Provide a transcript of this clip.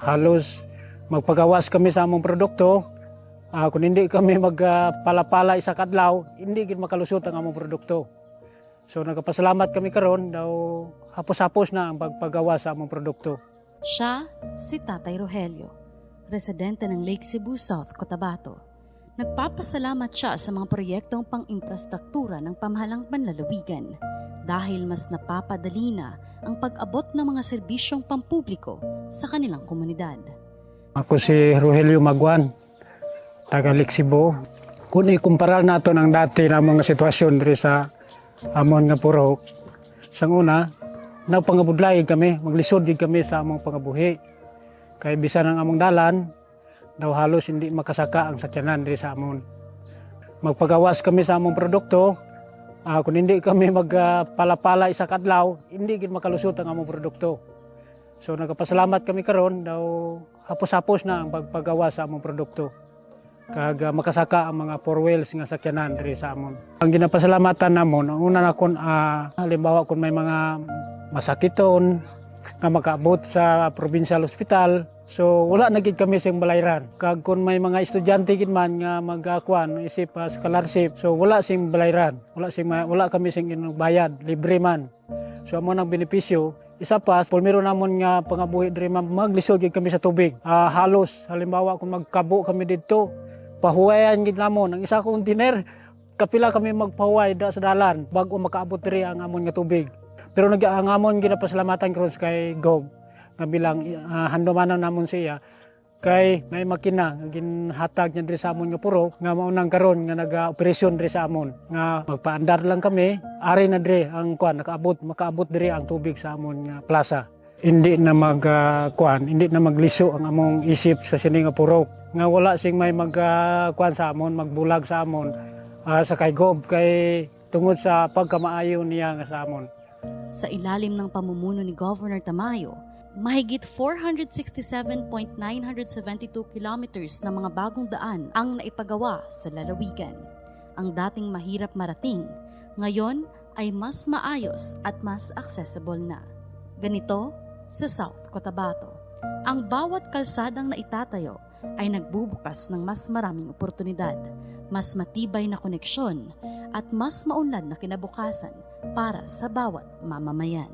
Halos magpagawas kami sa among produkto. Kung hindi kami magpalapala isa kadlaw, hindi gid makalusot ang among produkto. So nagpasalamat kami karon daw hapos-hapos na ang pagpagawa sa among produkto. Siya si Tatay Rogelio, residente ng Lake Cebu South, Cotabato. Nagpapasalamat siya sa mga proyektong pang-infrastruktura ng pamahalang panlalawigan dahil mas napapadali na ang pag-abot ng mga serbisyong pampubliko sa kanilang komunidad. Ako si Rogelio Magwan, taga Lake Cebu. Kung ikumpara nato ng dati na mga sitwasyon diri sa amon nga purok, sang una, nagpangabudlay kami, maglisod gid kami sa among pangabuhi. Kay bisan ang among dalan, daw halos hindi makasaka ang sakyanan diri sa amon. Magpagawas kami sa among produkto. Kung hindi kami magpalapala isa kadlaw, hindi gid makalusot ang among produkto. So nagpasalamat kami karon daw hapos-hapos na ang pagpagawa sa among produkto. Kag makasaka ang mga four wheels nga sakyanan diri sa amon. Ang ginapasalamatan namon, ang una na kon halimbawa kung may mga masakiton nga makaabot sa provincial hospital, so wala na gid kami sing balayran. Kag kung may mga estudyante gid man nga magkuan isip scholarship, so wala sing balayran. Wala kami sing bayad, libre man. So amo nang benepisyo. Isa pa, pulmiro namon nga pangabuhi diri maglisod gid kami sa tubig. Halos halimbawa kung magkabo kami didto, pahuwayan gid namon ang isa container, kapila kami magpahuway sa dalan bago makaabot diri ang amon nga tubig. Pero ang amon ginapasalamatan karon kay Gov nga bilang handumanan namon siya kay may makina nga ginhatag niya diri sa amon nga purok nga maunang karon nga naga-operasyon diri sa amon nga magpaandar lang kami ari na diri ang kuan makaabot diri ang tubig sa amon nga plaza. Hindi na hindi na magliso ang among isip sa sini nga purok nga wala sing may kuan sa amon, magbulag sa amon sa kay Gov kay tungod sa pagkamaayo niya nga sa amon. Sa ilalim ng pamumuno ni Governor Tamayo, mahigit 467.972 kilometers na mga bagong daan ang naipagawa sa lalawigan. Ang dating mahirap marating, ngayon ay mas maayos at mas accessible na. Ganito sa South Cotabato. Ang bawat kalsadang naitatayo ay nagbubukas ng mas maraming oportunidad, mas matibay na koneksyon at mas maunlad na kinabukasan para sa bawat mamamayan.